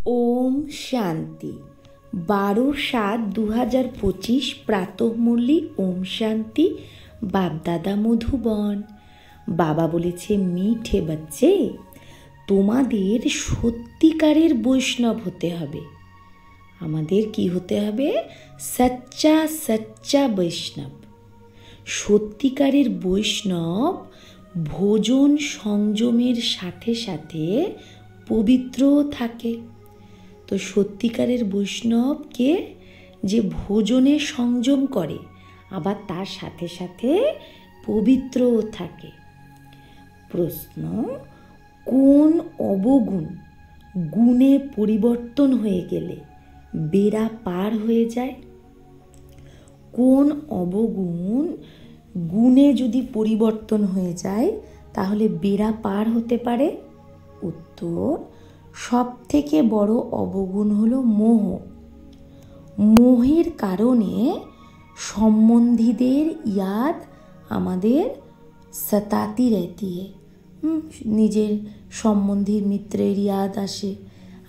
ओम शांति 12/7/2025 प्रातः मुरली ओम शांति বাপদাদা মধুবন। বাবা বলেছে, মিঠে বাচ্চে, তোমাদের সত্যিকারের বৈষ্ণব হতে হবে। আমাদের কি হতে হবে? সচ্চা সচ্চা বৈষ্ণব। সত্যিকারের বৈষ্ণব ভোজন সংযমের সাথে সাথে পবিত্র থাকে। তো সত্যিকারের বৈষ্ণবকে যে ভোজনে সংযম করে, আবার তার সাথে সাথে পবিত্রও থাকে। প্রশ্ন, কোন অবগুণ গুণে পরিবর্তন হয়ে গেলে বেড়া পার হয়ে যায়? কোন অবগুণ গুণে যদি পরিবর্তন হয়ে যায় তাহলে বেড়া পার হতে পারে? উত্তর, সব থেকে বড় অবগুণ হলো মোহ। মোহের কারণে সম্বন্ধীদের ইয়াদ আমাদের সতাতি রেতি হে। নিজের সম্বন্ধীর মিত্রের ইয়াদ আসে,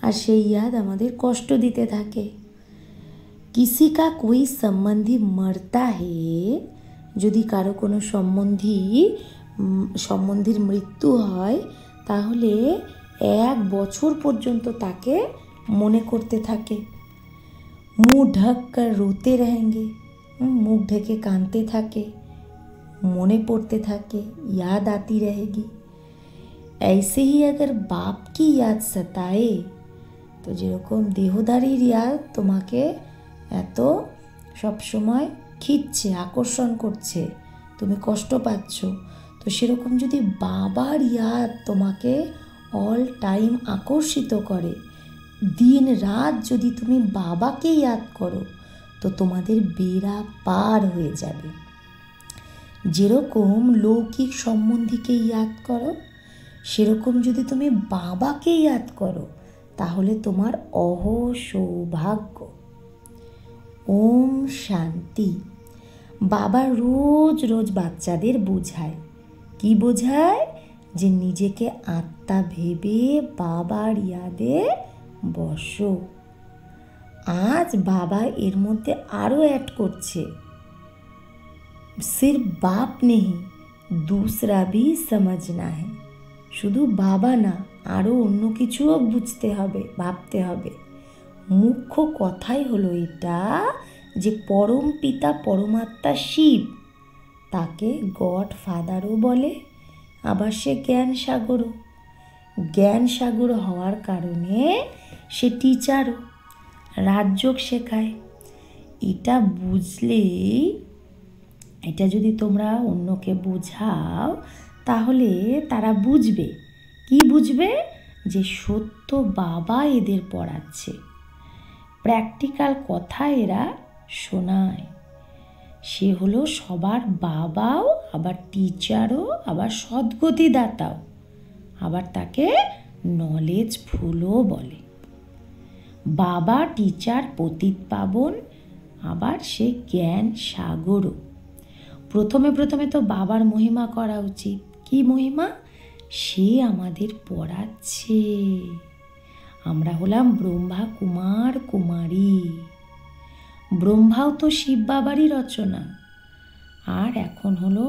আর সেই ইয়াদ আমাদের কষ্ট দিতে থাকে। কিসি কা কোই সম্বন্ধী মরতা হে, যদি কারো কোনো সম্বন্ধীর মৃত্যু হয় তাহলে 1 বছর পর্যন্ত তাকে মনে করতে থাকে। মুখ ঢক কর রোতে रहेंगे, মুখ ঢেকে কাঁদতে থাকে, মনে পড়তে থাকে, याद आती रहेगी। ऐसे ही अगर बाप की याद सताए, তো যেরকম দেহধারীর ইয়াদ তোমাকে এত সবসময় খিঁচছে, আকর্ষণ করছে, তুমি কষ্ট পাচ্ছ, তো সেরকম যদি বাবার ইয়াদ তোমাকে অল টাইম আকর্ষিত করে, দিন রাত যদি তুমি বাবাকে ইয়াদ করো, তো তোমাদের বেড়া পার হয়ে যাবে। যেরকম লৌকিক সম্বন্ধীকে ইয়াদ করো, সেরকম যদি তুমি বাবাকে ইয়াদ করো তাহলে তোমার সৌভাগ্য। ওম শান্তি। বাবা রোজ রোজ বাচ্চাদের বোঝায়। কি বোঝায়? যে নিজেকে আত্মা ভেবে বাবার ইয়াদে বসো। আজ বাবা এর মধ্যে আরও অ্যাড করছে, সির্ফ বাপ নেই দুসরা ভি সমঝনা है। শুধু বাবা না, আরও অন্য কিছুও বুঝতে হবে, ভাবতে হবে। মুখ্য কথাই হলো এটা যে পরম পিতা পরমাত্মা শিব, তাকে গড ফাদারও বলে, আবার সে জ্ঞান সাগরও। জ্ঞান সাগর হওয়ার কারণে সে টিচারও, রাজযোগ শেখায়। এটা বুঝলেই, এটা যদি তোমরা অন্যকে বোঝাও তাহলে তারা বুঝবে। কি বুঝবে? যে সত্য বাবা এদের পড়াচ্ছে, প্র্যাকটিক্যাল কথা এরা শোনায়। সে হলো সবার বাবাও, আবার টিচারও, আবার সদ্গতিদাতাও, আবার তাকে নলেজ ফুলও বলে। বাবা টিচার পতিত পাবন, আবার সে জ্ঞান সাগরও। প্রথমে তো বাবার মহিমা করা উচিত। কি মহিমা? সে আমাদের পড়াচ্ছে। আমরা হলাম ব্রহ্মা কুমার কুমারী। ব্রহ্মাও তো শিব বাবারই রচনা। আর এখন হলো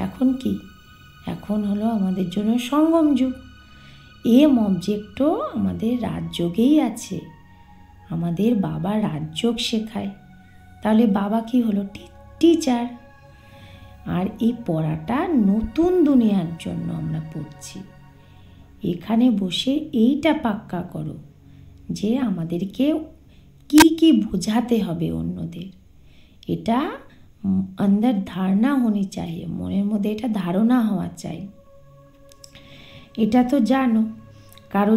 এখন কি? এখন হলো আমাদের জন্য সঙ্গম যুগ। অবজেক্টও আমাদের রাজযোগেই আছে। আমাদের বাবা রাজযোগ শেখায়। তাহলে বাবা কি হলো? টিচার। আর এই পড়াটা নতুন দুনিয়ার জন্য আমরা পড়ছি। এখানে বসে এইটা পাক্কা করো যে আমাদেরকে কি কি বোঝাতে হবে অন্যদের। এটা অন্দর ধারণা হনি চাই, মনের মধ্যে এটা ধারণা হওয়া চাই। এটা তো জানো, কারো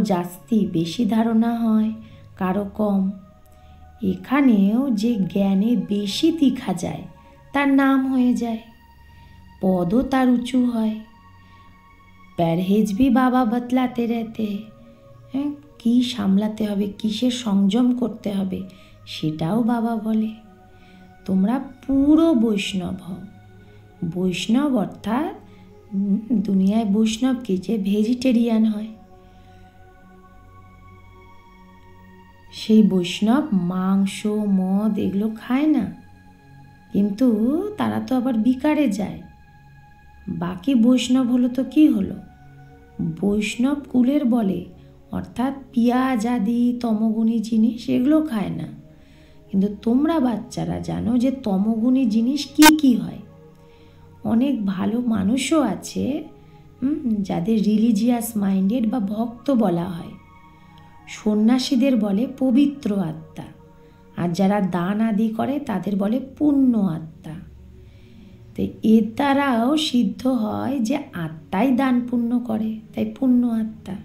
বেশি ধারণা হয়, কারো কম। এখানেও যে জ্ঞানে বেশি তীখা যায় তার নাম হয়ে যায়, পদও তার উঁচু হয়। পরহেজ ভি বাবা বতলাতে রেতে হ্যাঁ, কী সামলাতে হবে, কিসের সংযম করতে হবে সেটাও বাবা বলে। তোমরা পুরো বৈষ্ণব হও। বৈষ্ণব অর্থাৎ দুনিয়ায় বৈষ্ণব কি? যে ভেজিটেরিয়ান হয়। সেই বৈষ্ণব মাংস মদ এগুলো খায় না, কিন্তু তারা তো আবার বিকারে যায়। বাকি বৈষ্ণব হলো তো কি হলো, বৈষ্ণব কুলের বলে, অর্থাৎ পেঁয়াজ আদি তমগুণী জিনিস এগুলো খায় না। কিন্তু তোমরা বাচ্চারা জানো যে তমগুণী জিনিস কি কি হয়। অনেক ভালো মানুষও আছে যাদের রিলিজিয়াস মাইন্ডেড বা ভক্ত বলা হয়। সন্ন্যাসীদের বলে পবিত্র আত্মা, আর যারা দান আদি করে তাদের বলে পুণ্য আত্মা। তো এর দ্বারাও সিদ্ধ হয় যে আত্মাই দান পুণ্য করে, তাই পুণ্য আত্মা,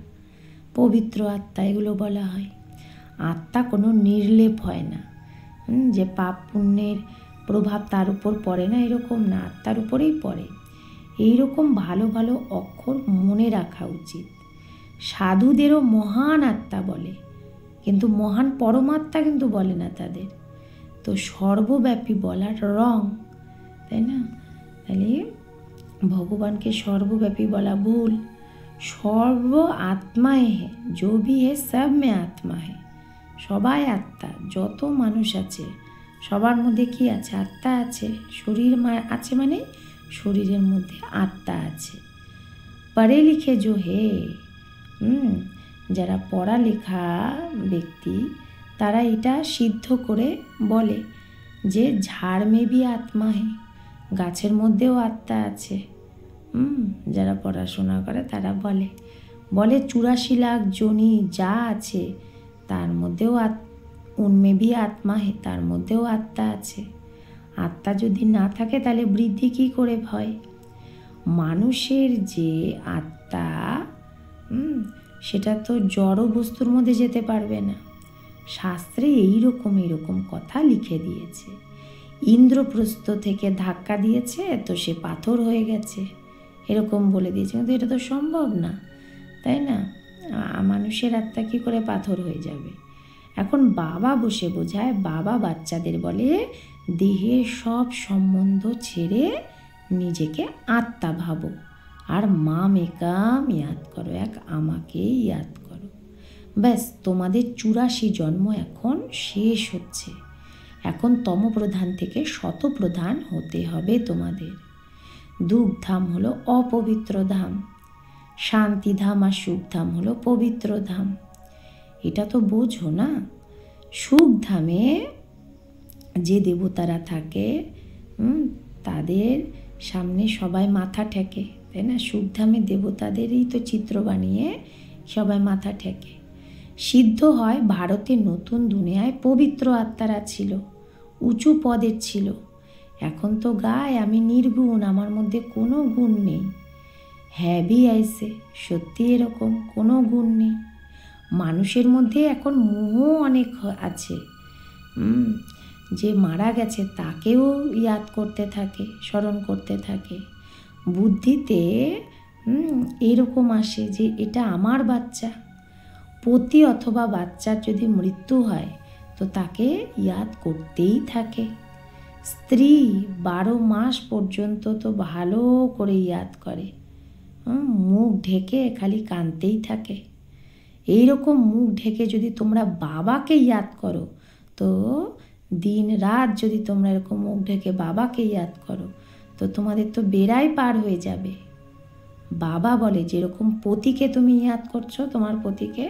পবিত্র আত্মা এগুলো বলা হয়। আত্মা কোনো নির্লেপ হয় না, যে পাপ পুণ্যের প্রভাব তার উপর পড়ে না, এরকম না, আত্মার উপরেই পড়ে। এইরকম ভালো ভালো অক্ষর মনে রাখা উচিত। সাধুদেরও মহান আত্মা বলে, কিন্তু মহান পরমাত্মা কিন্তু বলে না তাদের। তো সর্বব্যাপী বলার রং, তাই না? তাহলে ভগবানকে সর্বব্যাপী বলা ভুল। সর্ব আত্মায় হে, जो भी है सब में आत्मा है। সবাই আত্মা, যত মানুষ আছে সবার মধ্যে কি আছে? আত্মা আছে। শরীর আছে মানে শরীরের মধ্যে আত্মা আছে। পড়ে লিখে जो है, যারা পড়ালেখা ব্যক্তি তারা এটা সিদ্ধ করে বলে যে ঝাড় মে ভি আত্মা হে, গাছের মধ্যেও আত্মা আছে। যারা পড়াশোনা করে তারা বলে 84 লাখ জনি যা আছে তার মধ্যেও উনমে ভি আত্মা হে, তার মধ্যেও আত্মা আছে। আত্মা যদি না থাকে তাহলে বৃদ্ধি কি করে হয়? মানুষের যে আত্মা সেটা তো জড় বস্তুর মধ্যে যেতে পারবে না। শাস্ত্রে এইরকম কথা লিখে দিয়েছে। ইন্দ্রপ্রস্থ থেকে ধাক্কা দিয়েছে তো সে পাথর হয়ে গেছে, এরকম বলে দিয়েছে। কিন্তু এটা তো সম্ভব না, তাই না? মানুষের আত্মা কী করে পাথর হয়ে যাবে? এখন বাবা বসে বোঝায়, বাবা বাচ্চাদের বলে দেহের সব সম্বন্ধ ছেড়ে নিজেকে আত্মা ভাবো, আর মাম একাম ইয়াদ করো, এক আমাকে ইয়াদ করো। ব্যাস, তোমাদের 84 জন্ম এখন শেষ হচ্ছে। এখন তমপ্রধান থেকে শতপ্রধান হতে হবে তোমাদের। দুঃখধাম হলো অপবিত্র ধাম, শান্তিধাম আর সুখধাম হলো পবিত্র ধাম। এটা তো বোঝো না। সুখধামে যে দেবতারা থাকে তাদের সামনে সবাই মাথা ঠেকে, তাই না? সুখধামে দেবতাদেরই তো চিত্র বানিয়ে সবাই মাথা ঠেকে। সিদ্ধ হয় ভারতের নতুন দুনিয়ায় পবিত্র আত্মারা ছিল, উঁচু পদের ছিল। এখন তো গায় আমি নির্গুণ, আমার মধ্যে কোনো গুণ নেই। হ্যাভি আইসে, সত্যি এরকম কোনো গুণ নেই। মানুষের মধ্যে এখন মোহ অনেক আছে, যে মারা গেছে তাকেও ইয়াদ করতে থাকে, স্মরণ করতে থাকে। বুদ্ধিতে এরকম আসে যে এটা আমার বাচ্চা। পতি অথবা বাচ্চার যদি মৃত্যু হয় তো তাকে ইয়াদ করতেই থাকে। স্ত্রী 12 মাস পর্যন্ত তো ভালো করে ইয়াদ করে, মুখ ঢেকে খালি কাঁদতেই থাকে। এইরকম মুখ ঢেকে যদি তোমরা বাবাকে ইয়াদ করো, তো দিন রাত যদি তোমরা এরকম মুখ ঢেকে বাবাকে ইয়াদ করো, তো তোমাদের তো বেড়াই পার হয়ে যাবে। বাবা বলে যেরকম পতিকে তুমি ইয়াদ করছো, তোমার পতিকে,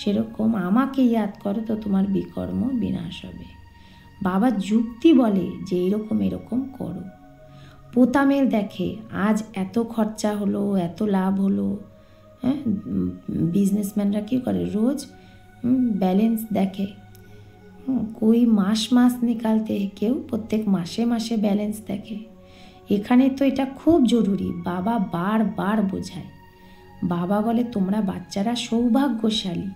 সেরকম আমাকে ইয়াদ করো তো তোমার বিকর্ম বিনাশ হবে। বাবা যুক্তি বলে যে এরকম করো। পোতামেল দেখে আজ এত খরচা হলো, এত লাভ হলো। হ্যাঁ, বিজনেসম্যানরা কী করে, রোজ ব্যালেন্স দেখে। কই মাস নিকালতে কেউ প্রত্যেক মাসে ব্যালেন্স দেখে। এখানে তো এটা খুব জরুরি। বাবা বারবার বোঝায়। বাবা বলে তোমরা বাচ্চারা সৌভাগ্যশালী,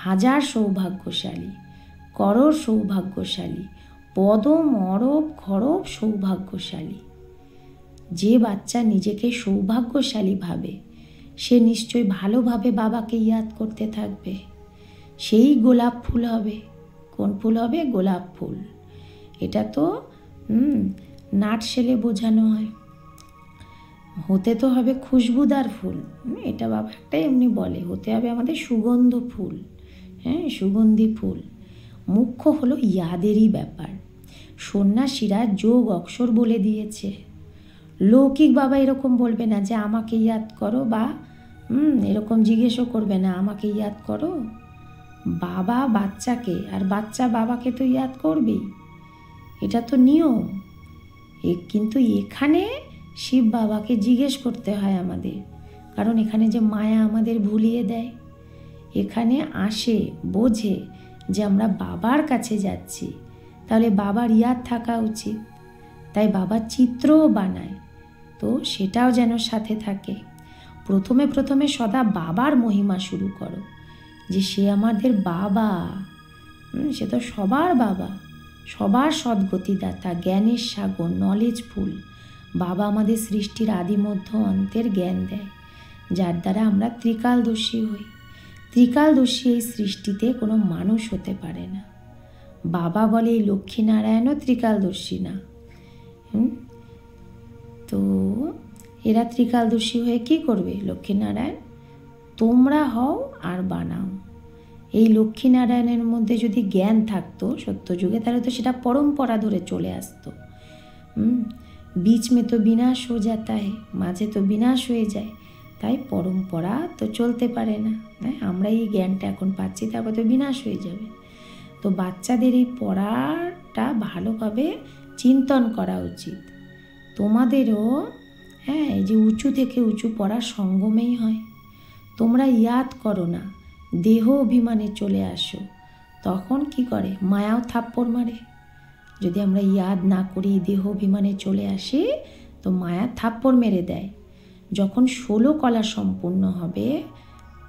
হাজার সৌভাগ্যশালী, করোড় সৌভাগ্যশালী, পদম অরব খরব সৌভাগ্যশালী। যে বাচ্চা নিজেকে সৌভাগ্যশালী ভাবে সে নিশ্চয়ই ভালোভাবে বাবাকে ইয়াদ করতে থাকবে। সেই গোলাপ ফুল হবে। কোন ফুল হবে? গোলাপ ফুল। এটা তো নাটশেলে বোঝানো হয়। হতে তো হবে খুশবুদার ফুল। এটা বাবা একটা এমনি বলে, হতে হবে আমাদের সুগন্ধ ফুল, হ্যাঁ, সুগন্ধি ফুল। মুখ্য হলো ইয়াদেরই ব্যাপার। সন্ন্যাসীরা যোগ অক্ষর বলে দিয়েছে। লৌকিক বাবা এরকম বলবে না যে আমাকে ইয়াদ করো, বা এরকম জিজ্ঞেসও করবে না আমাকে ইয়াদ করো। বাবা বাচ্চাকে আর বাচ্চা বাবাকে তো ইয়াদ করবেই, এটা তো নিয়ম। কিন্তু এখানে শিব বাবাকে জিজ্ঞেস করতে হয় আমাদের, কারণ এখানে যে মায়া আমাদের ভুলিয়ে দেয়। এখানে আসে, বোঝে যে আমরা বাবার কাছে যাচ্ছি, তাহলে বাবার ইয়াদ থাকা উচিত। তাই বাবা চিত্রও বানায়, তো সেটাও যেন সাথে থাকে। প্রথমে প্রথমে সদা বাবার মহিমা শুরু করো, যে সে আমাদের বাবা, সে তো সবার বাবা, সবার সদ্গতিদাতা, জ্ঞানের সাগর, নলেজফুল। বাবা আমাদের সৃষ্টির আদি মধ্য অন্তের জ্ঞান দেয়, যার দ্বারা আমরা ত্রিকালদর্শী হই। ত্রিকালদর্শী এই সৃষ্টিতে কোনো মানুষ হতে পারে না। বাবা বলে এই লক্ষ্মীনারায়ণও ত্রিকালদর্শী না। তো এরা ত্রিকালদর্শী হয়ে কি করবে? লক্ষ্মীনারায়ণ তোমরা হও আর বানাও। এই লক্ষ্মীনারায়ণের মধ্যে যদি জ্ঞান থাকতো সত্যযুগে, তাহলে তো সেটা পরম্পরা ধরে চলে আসতো। বীচ মে তো বিনাশ হয়ে যাতা হে, মাঝে তো বিনাশ হয়ে যায়, তাই পরম্পরা তো চলতে পারে না। আমরা এই জ্ঞানটা এখন পাচ্ছি, তারপর তো বিনাশ হয়ে যাবে। তো বাচ্চাদের এই পড়াটা ভালোভাবে চিন্তন করা উচিত। তোমাদেরও এই যে উঁচু থেকে উঁচু পড়ার সঙ্গমেই হয়। তোমরা ইয়াদ করো না, দেহ অভিমানে চলে আসো, তখন কি করে? মায়াও থাপ্পড় মারে। যদি আমরা ইয়াদ না করি, দেহ অভিমানে চলে আসি, তো মায়া থাপ্পড় মেরে দেয়। যখন 16 কলা সম্পূর্ণ হবে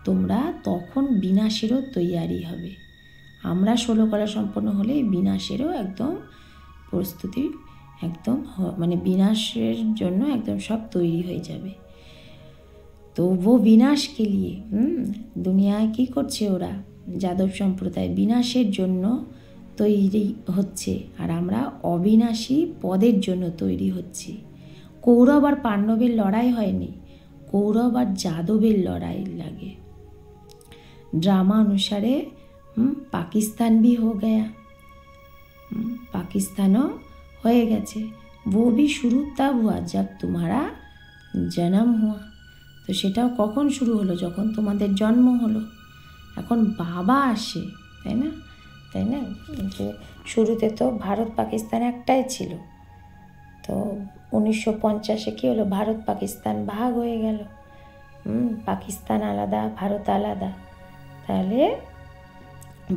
তোমরা, তখন বিনাশেরও তৈয়ারি হবে। আমরা 16 কলা সম্পন্ন হলে বিনাশেরও একদম প্রস্তুতি, একদম মানে বিনাশের জন্য একদম সব তৈরি হয়ে যাবে। তো ও বিনাশকে লিয়ে দুনিয়ায় কি করছে ওরা? যাদব সম্প্রদায় বিনাশের জন্য তৈরি হচ্ছে, আর আমরা অবিনাশী পদের জন্য তৈরি হচ্ছি। কৌরব আর পাণ্ডবের লড়াই হয়নি, কৌরব আর যাদবের লড়াই লাগে। ड्रामा अनुसारे पाकिस्तान भी हो गया, पाकिस्तानों হয়ে গেছে। वो भी शुरू तब हुआ जब तुम्हारा जन्म हुआ। তো সেটাও কখন শুরু হলো? যখন তোমাদের জন্ম হলো। এখন বাবা আসে, তাই না? যে শুরুতে তো ভারত পাকিস্তান একটাই ছিল, তো 1950-এ কী হলো? ভারত পাকিস্তান ভাগ হয়ে গেল। পাকিস্তান আলাদা, ভারত আলাদা। তাহলে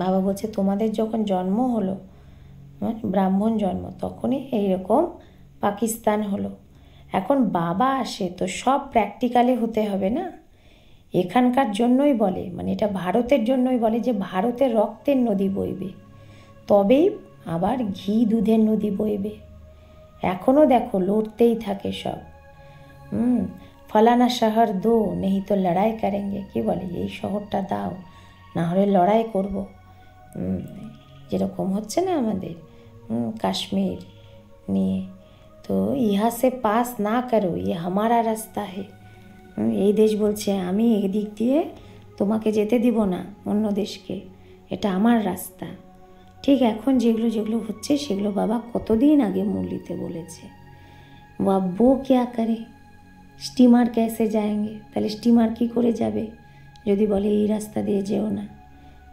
বাবা বলছে তোমাদের যখন জন্ম হলো, ব্রাহ্মণ জন্ম, তখনই এইরকম পাকিস্তান হলো। এখন বাবা আসে, তো সব প্র্যাকটিক্যালে হতে হবে না। এখানকার জন্যই বলে, মানে এটা ভারতের জন্যই বলে যে ভারতের রক্তের নদী বইবে, তবেই আবার ঘি দুধের নদী বইবে। এখনও দেখো লড়তেই থাকে সব। ফলানা শহর দো নেই তো লড়াই করেঙ্গে, কি বলে? এই শহরটা দাও, না হলে লড়াই করব। যেরকম হচ্ছে না আমাদের কাশ্মীর নিয়ে, তো ইহা সে পাস না করো, ইয়ে হামারা রাস্তা হে। এই দেশ বলছে আমি এদিক দিয়ে তোমাকে যেতে দিব না, অন্য দেশকে, এটা আমার রাস্তা। ঠিক এখন যেগুলো যেগুলো হচ্ছে সেগুলো বাবা কতদিন আগে মুরলিতে বলেছে। वो क्या करे, স্টিমার कैसे जाएंगे? তাহলে স্টিমার কি করে যাবে যদি বলে এই রাস্তা দিয়ে যেও না?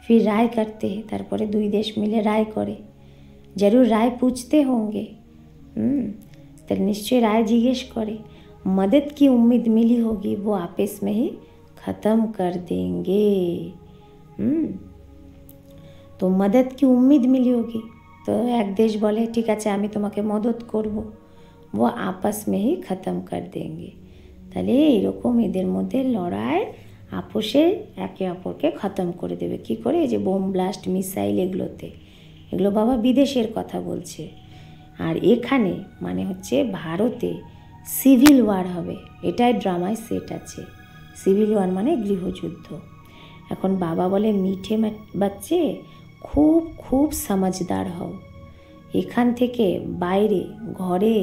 फिर राय करते हैं, তারপরে দুই দেশ মিলে রায় করে। जरूर राय पूछते होंगे, তাহলে নিশ্চয়ই রায় জিজ্ঞেস করে। मदद की उम्मीद मिली होगी, वो आपस में ही ख़त्म कर देंगे। তো मदद की उम्मीद मिली होगी, তো এক দেশ বলে ঠিক আছে আমি তোমাকে মদত করব, वो आपस में ही ख़त्म कर देंगे। তাহলে এরকম এদের মধ্যে লড়াই আপোষে একে অপরকে খতম করে দেবে। কি করে? এই যে বোম ব্লাস্ট, মিসাইল, এগুলো বাবা বিদেশের কথা বলছে। আর এখানে মানে হচ্ছে ভারতে সিভিল ওয়ার হবে, এটাই ড্রামায় সেট আছে। সিভিল ওয়ার মানে গৃহযুদ্ধ। এখন বাবা বলে মিঠে বাচ্চে খুব খুব সমঝদার হও, এখান থেকে বাইরে ঘরে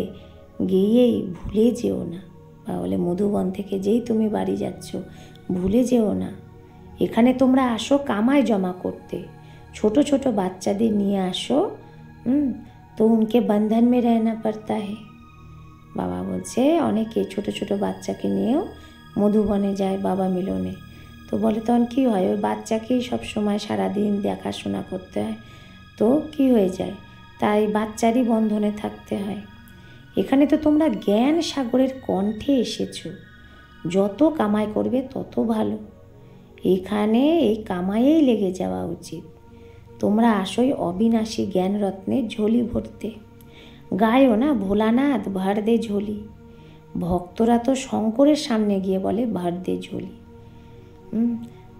গিয়েই ভুলে যেও না। বাবা বলে মধুবন থেকে যেই তুমি বাড়ি যাচ্ছ ভুলে যেও না, এখানে তোমরা আসো কামাই জমা করতে, ছোট ছোট বাচ্চাদের নিয়ে আসো, তো উনকে বন্ধন में रहना पड़ता है। বাবা বলছে অনেকে ছোট ছোট বাচ্চাকে নিয়েও মধুবনে যায় বাবা মিলনে। তো বলে তখন কী হয়, ওই বাচ্চাকেই সব সময় সারাদিন দেখাশোনা করতে হয়, তো কি হয়ে যায়, তাই বাচ্চারই বন্ধনে থাকতে হয়। এখানে তো তোমরা জ্ঞান সাগরের কণ্ঠে এসেছো, যত কামাই করবে তত ভালো। এখানে এই কামাইয়েই লেগে যাওয়া উচিত। তোমরা আসোই অবিনাশী জ্ঞান রত্নের ঝোলি ভরতে। গায়ও না ভোলানাথ ভর দে ঝোলি। ভক্তরা তো শঙ্করের সামনে গিয়ে বলে ভর দে ঝোলি।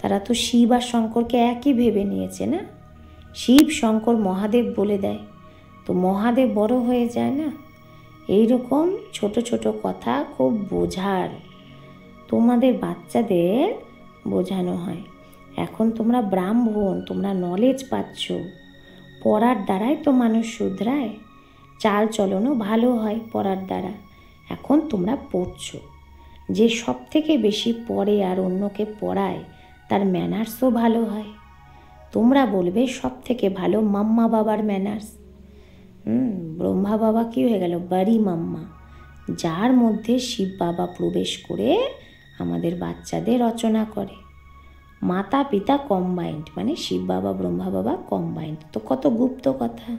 তারা তো শিব আর শঙ্করকে একই ভেবে নিয়েছে না। শিব শঙ্কর মহাদেব বলে দেয়, তো মহাদেব বড় হয়ে যায় না। এই রকম ছোট ছোট কথা খুব বোঝার তোমাদের বাচ্চাদের বোঝানো হয়। এখন তোমরা ব্রাহ্মণ, তোমরা নলেজ পাচ্ছ, পড়ার দ্বারাই তো মানুষ শুধরায়, চাল চলনও ভালো হয় পড়ার দ্বারা। এখন তোমরা পড়ছো, যে সব থেকে বেশি পড়ে আর অন্যকে পড়ায় তার ম্যানার্সও ভালো হয়। তোমরা বলবে সব থেকে ভালো মাম্মা বাবার ম্যানার্স। ব্রহ্মা বাবা কী হয়ে গেল, বাড়ি মাম্মা, যার মধ্যে শিব বাবা প্রবেশ করে আমাদের বাচ্চাদের রচনা করে। মাতা পিতা কম্বাইন্ড, মানে শিব বাবা ব্রহ্মা বাবা কম্বাইন্ড। তো কত গুপ্ত কথা।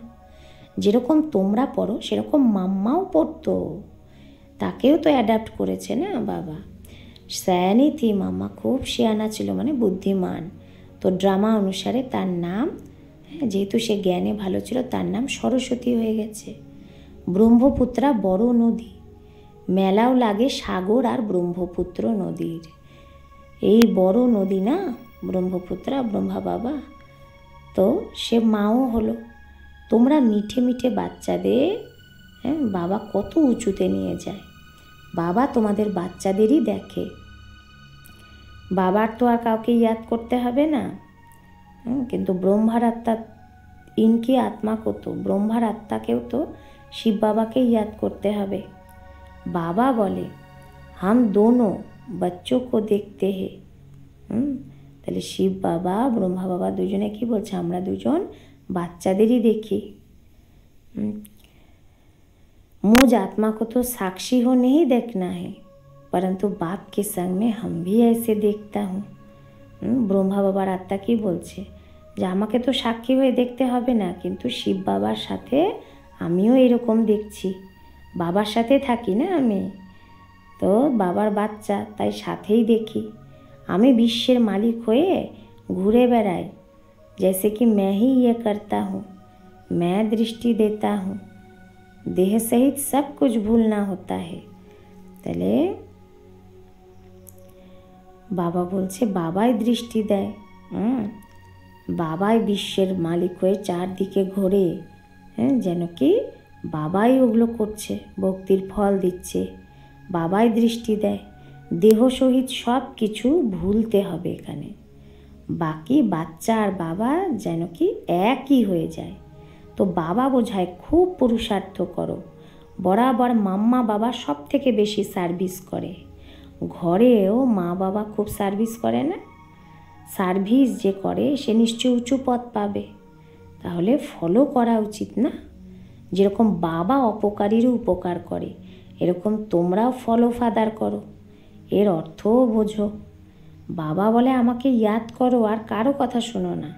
যেরকম তোমরা পড়ো সেরকম মাম্মাও পড়তো, তাকেও তো অ্যাডাপ্ট করেছে না বাবা। স্যানি থি মাম্মা, খুব শিয়ানা ছিল, মানে বুদ্ধিমান। তো ড্রামা অনুসারে তার নাম, যেহেতু সে জ্ঞানে ভালো ছিল, তার নাম সরস্বতী হয়ে গেছে। ব্রহ্মপুত্রা বড় নদী, মেলাও লাগে সাগর আর ব্রহ্মপুত্র নদীর। এই বড় নদী না ব্রহ্মপুত্রা, ব্রহ্মা বাবা, তো সে মাও হলো। তোমরা মিঠে মিঠে বাচ্চাদের বাবা কত উঁচুতে নিয়ে যায়। বাবা তোমাদের বাচ্চাদেরই দেখে, বাবার তো আর কাউকে ইয়াদ করতে হবে না। কিন্তু ব্রহ্মার আত্মা, ইনকি আত্মা কত, ব্রহ্মার আত্মাকেও তো শিব বাবাকে ইয়াদ করতে হবে। বাবা বলে হাম দোনো বাচ্চো কো দেখতে হে। তাহলে শিব বাবা ব্রহ্মা বাবা দুজনে কি বলছে, আমরা দুজন বাচ্চাদেরই দেখি। मुझ आत्मा को तो साक्षी हो नहीं देखना है, परंतु बाप के संग में हम भी ऐसे देखता हूँ। ব্রহ্মা বাবার আত্মা কি বলছে, যে আমাকে তো সাক্ষী হয়ে দেখতে হবে না, কিন্তু শিব বাবার সাথে আমিও এরকম দেখছি। বাবার সাথে থাকি না আমি, তো বাবার বাচ্চা, তাই সাথেই দেখি। আমি বিশ্বের মালিক হয়ে ঘুরে বেড়াই, जैसे कि मैं ही ये करता हूँ, मैं दृष्टि देता हूँ, देह सहित सब कुछ भूलना होता है। তাহলে বাবা বলছে বাবাই দৃষ্টি দেয়, বাবাই বিশ্বের মালিক হয়ে চারদিকে ঘোরে, যেন কি বাবাই ওগুলো করছে, ভক্তির ফল দিচ্ছে, বাবাই দৃষ্টি দেয়। দেহ সহিত সব কিছু ভুলতে হবে এখানে, বাকি বাচ্চা আর বাবা যেন কি একই হয়ে যায়। তো বাবা বোঝায় খুব পুরুষার্থ করো, বরাবর মাম্মা বাবা সব থেকে বেশি সার্ভিস করে। ঘরেও মা বাবা খুব সার্ভিস করে না, সার্ভিস যে করে সে নিশ্চয়ই উঁচু পদ পাবে। তাহলে ফলো করা উচিত না, যেরকম বাবা অপকারীরও উপকার করে, এরকম তোমরাও ফলো ফাদার করো। এর অর্থও বোঝো। বাবা বলে আমাকে ইয়াদ করো আর কারো কথা শোনো না।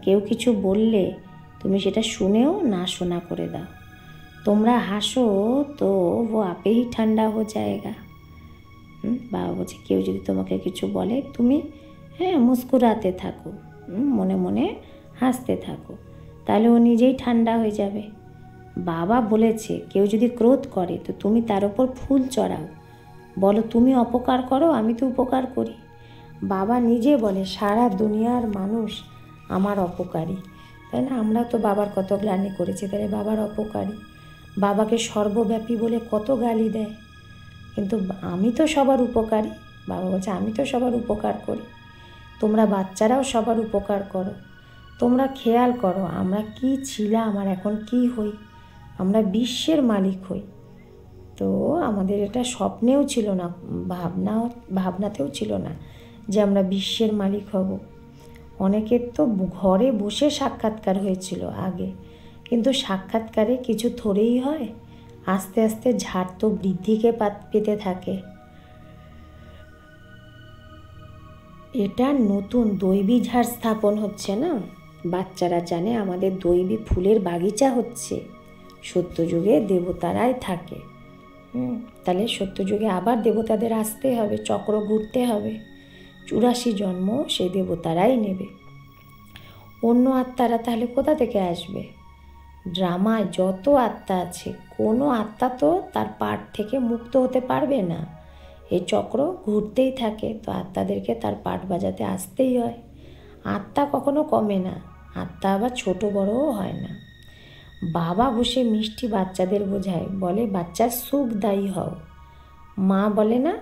কেউ কিছু বললে তুমি সেটা শুনেও না শোনা করে দাও। তোমরা হাসো তো ও আপেই ঠান্ডা হয়ে যায়গা। বাবা বলছে কেউ যদি তোমাকে কিছু বলে তুমি মুস্কুরাতে থাকো, মনে মনে হাসতে থাকো, তাহলে ও নিজেই ঠান্ডা হয়ে যাবে। বাবা বলেছে কেউ যদি ক্রোধ করে তো তুমি তার ওপর ফুল চড়াও, বলো তুমি অপকার করো, আমি তো উপকার করি। বাবা নিজে বলে সারা দুনিয়ার মানুষ আমার অপকারী, তাই না? আমরা তো বাবার কত গ্লানি করেছি, তাহলে বাবার অপকারী। বাবাকে সর্বব্যাপী বলে কত গালি দেয়, কিন্তু আমি তো সবার উপকারী। বাবা বলছে আমি তো সবার উপকার করি, তোমরা বাচ্চারাও সবার উপকার করো। তোমরা খেয়াল করো আমরা কি ছিলাম আর এখন কি হই, আমরা বিশ্বের মালিক হই। তো আমাদের এটা স্বপ্নেও ছিল না, ভাবনাতেও ছিল না যে আমরা বিশ্বের মালিক হব। অনেকের তো ঘরে বসে সাক্ষাৎকার হয়েছিল আগে, কিন্তু সাক্ষাৎকারে কিছু থোড়েই হয়, আস্তে আস্তে ঝাড় তো বৃদ্ধিকে পেতে থাকে। এটা নতুন দৈবী ঝাড় স্থাপন হচ্ছে না, বাচ্চারা জানে আমাদের দৈবী ফুলের বাগিচা হচ্ছে। সত্যযুগে দেবতারাই থাকে। তাহলে সত্যযুগে আবার দেবতাদের আসতে হবে, চক্র ঘুরতে হবে, 84 জন্ম সেই দেবতারাই নেবে। অন্য আত্মারা তাহলে কোথা থেকে আসবে? ড্রামায় যত আত্মা আছে কোনো আত্মা তো তার পাঠ থেকে মুক্ত হতে পারবে না, এই চক্র ঘুরতেই থাকে। তো আত্মাদেরকে তার পাঠ বাজাতে আসতেই হয়। আত্মা কখনো কমে না, আত্মা আবার ছোট বড়ও হয় না। বাবা বসে মিষ্টি বাচ্চাদের বোঝায়, বলে বাচ্চার সুখদায়ী হও। মা বলে না,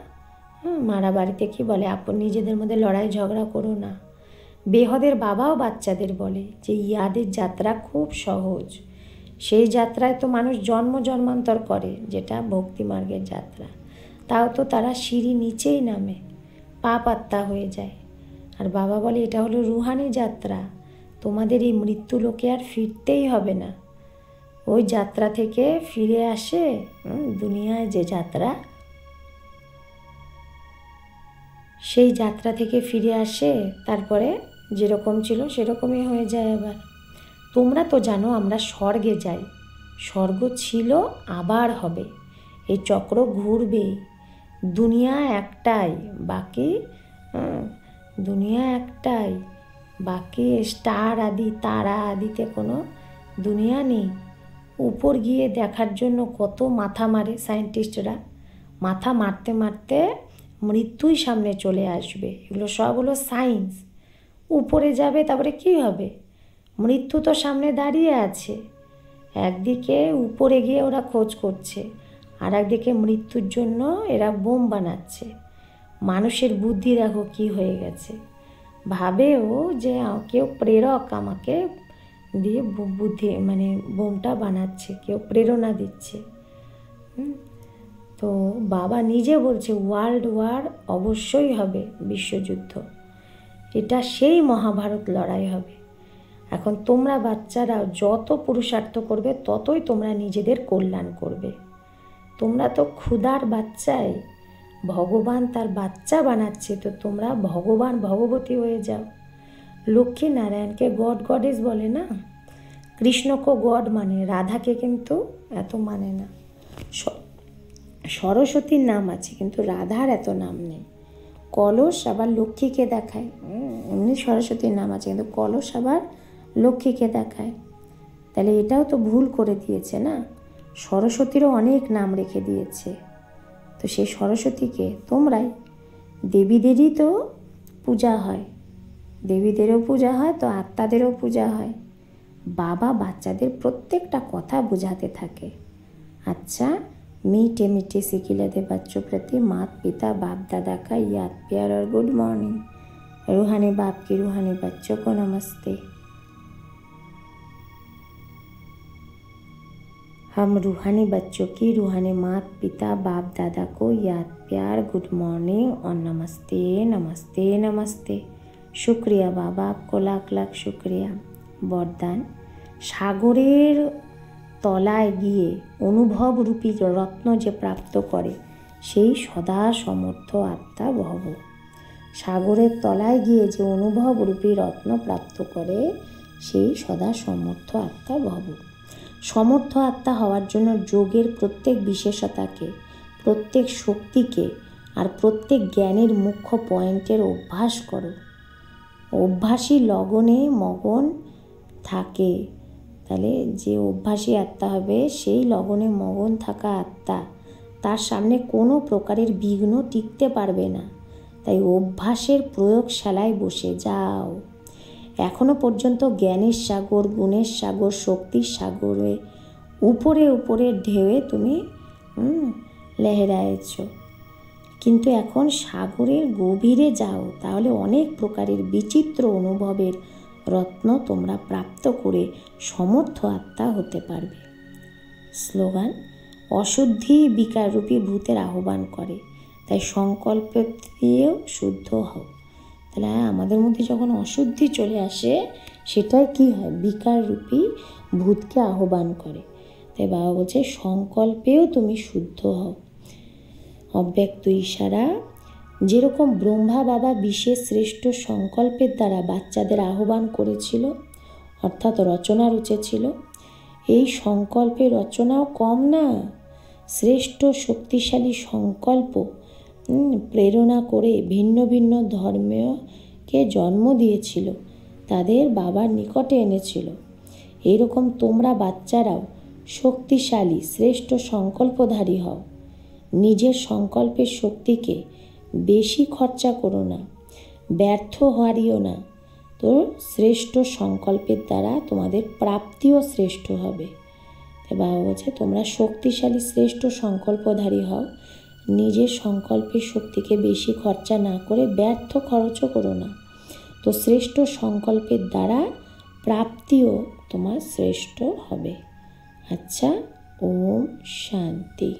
মারা বাড়িতে কি বলে, আপন নিজেদের মধ্যে লড়াই ঝগড়া করো না। বেহদের বাবাও বাচ্চাদের বলে যে ইয়াদের যাত্রা খুব সহজ, সেই যাত্রায় তো মানুষ জন্ম জন্মান্তর করে, যেটা ভক্তিমার্গের যাত্রা। তাও তো তারা সিঁড়ি নিচেই নামে, পাপ আত্মা হয়ে যায়। আর বাবা বলে এটা হলো রুহানি যাত্রা, তোমাদের এই মৃত্যু লোকে আর ফিরতেই হবে না। ওই যাত্রা থেকে ফিরে আসে দুনিয়ায় যে যাত্রা, সেই যাত্রা থেকে ফিরে আসে, তারপরে যেরকম ছিল সেরকমই হয়ে যায় আবার। তোমরা তো জানো আমরা স্বর্গে যাই, স্বর্গ ছিল আবার হবে, এই চক্র ঘুরবে। দুনিয়া একটাই, বাকি স্টার আদি তারা আদিতে কোনো দুনিয়া নেই। উপর গিয়ে দেখার জন্য কত মাথা মারে সায়েন্টিস্টরা, মাথা মারতে মারতে মৃত্যুই সামনে চলে আসবে। এগুলো সব হলো সায়েন্স। উপরে যাবে তারপরে কি হবে? মৃত্যু তো সামনে দাঁড়িয়ে আছে। একদিকে উপরে গিয়ে ওরা খোঁজ করছে, আর একদিকে মৃত্যুর জন্য এরা বোম বানাচ্ছে। মানুষের বুদ্ধি দেখো কি হয়ে গেছে, ভাবেও যে কেউ প্রেরক আমাকে দিয়ে বুদ্ধি বোমটা বানাচ্ছে, কেউ প্রেরণা দিচ্ছে। তো বাবা নিজে বলছে ওয়ার্ল্ড ওয়ার অবশ্যই হবে, বিশ্বযুদ্ধ, এটা সেই মহাভারত লড়াই হবে। এখন তোমরা বাচ্চারা যত পুরুষার্থ করবে ততই তোমরা নিজেদের কল্যাণ করবে। তোমরা তো ক্ষুধার বাচ্চাই, ভগবান তার বাচ্চা বানাচ্ছে, তো তোমরা ভগবান ভগবতী হয়ে যাও। লক্ষ্মী নারায়ণকে গড গডেস বলে না, কৃষ্ণকে গড মানে, রাধাকে কিন্তু এত মানে না। সরস্বতীর নাম আছে কিন্তু রাধার এত নাম নেই। কলস আবার লক্ষ্মীকে দেখায়, এমনি সরস্বতীর নাম আছে কিন্তু কলস আবার লক্ষ্মীকে দেখায়। তাহলে এটাও তো ভুল করে দিয়েছে না, সরস্বতীরও অনেক নাম রেখে দিয়েছে। তো সেই সরস্বতীকে তোমরাই, দেবীদেরই তো পূজা হয়, দেবীদেরও পূজা হয়, তো আত্মাদেরও পূজা হয়। বাবা বাচ্চাদের প্রত্যেকটা কথা বোঝাতে থাকে। अच्छा मीठे मीठे सिखिलाते बच्चों प्रति माता पिता बाप दादा का याद प्यार और गुड मॉर्निंग। रूहानी बाप की रूहानी बच्चों को नमस्ते। हम रूहानी बच्चों की रूहानी माता पिता बाप दादा को याद प्यार गुड मॉर्निंग और नमस्ते नमस्ते नमस्ते। शुक्रिया बाबा, आपको लाख लाख शुक्रिया। वरदान, সাগরের তলায় গিয়ে অনুভবরূপী রত্ন যে প্রাপ্ত করে সেই সদা সমর্থ আত্মা ভব। সাগরের তলায় গিয়ে যে অনুভবরূপী রত্ন প্রাপ্ত করে সেই সদা সমর্থ আত্মা ভব। সমর্থ আত্মা হওয়ার জন্য যোগের প্রত্যেক বিশেষতাকে, প্রত্যেক শক্তিকে আর প্রত্যেক জ্ঞানের মুখ্য পয়েন্টের অভ্যাস করো। অভ্যাসী লগনে মগন থাকে। তাহলে যে অভ্যাসী আত্মা হবে সেই লগনে মগন থাকা আত্মা, তার সামনে কোনো প্রকারের বিঘ্ন টিকতে পারবে না। তাই অভ্যাসের প্রয়োগশালায় বসে যাও। এখনো পর্যন্ত জ্ঞানের সাগর, গুণের সাগর, শক্তির সাগরে উপরে উপরে ঢেউয়ে তুমি লেহরায়েছ, কিন্তু এখন সাগরের গভীরে যাও, তাহলে অনেক প্রকারের বিচিত্র অনুভবের রত্ন তোমরা প্রাপ্ত করে সমর্থ আত্মা হতে পারবে। স্লোগান, অশুদ্ধি বিকাররূপী ভূতের আহ্বান করে, তাই সংকল্প দিয়েও শুদ্ধ হও। তাহলে আমাদের মধ্যে যখন অশুদ্ধি চলে আসে সেটাই কি হয়, বিকার রূপী ভূতকে আহ্বান করে। তাই বাবা বলছে সংকল্পেও তুমি শুদ্ধ হও। অব্যক্ত ইশারা, যেরকম ব্রহ্মা বাবা বিশেষ শ্রেষ্ঠ সংকল্পের দ্বারা বাচ্চাদের আহ্বান করেছিল, অর্থাৎ রচনা রচেছিল, এই সংকল্পের রচনাও কম না। শ্রেষ্ঠ শক্তিশালী সংকল্প প্রেরণা করে ভিন্ন ভিন্ন ধর্মকে জন্ম দিয়েছিল, তাদের বাবার নিকটে এনেছিল। এইরকম তোমরা বাচ্চারাও শক্তিশালী শ্রেষ্ঠ সংকল্পধারী হও। নিজের সংকল্পের শক্তিকে বেশি খরচা করো না, ব্যর্থ হারিও না। তো শ্রেষ্ঠ সংকল্পের দ্বারা তোমাদের প্রাপ্তিও শ্রেষ্ঠ হবে। তাই বাবা বলছে তোমরা শক্তিশালী শ্রেষ্ঠ সংকল্পধারী হও, নিজের সংকল্পের শক্তিকে বেশি খরচা না করে ব্যর্থ খরচও করো না। তো শ্রেষ্ঠ সংকল্পের দ্বারা প্রাপ্তিও তোমার শ্রেষ্ঠ হবে। আচ্ছা, ওম শান্তি।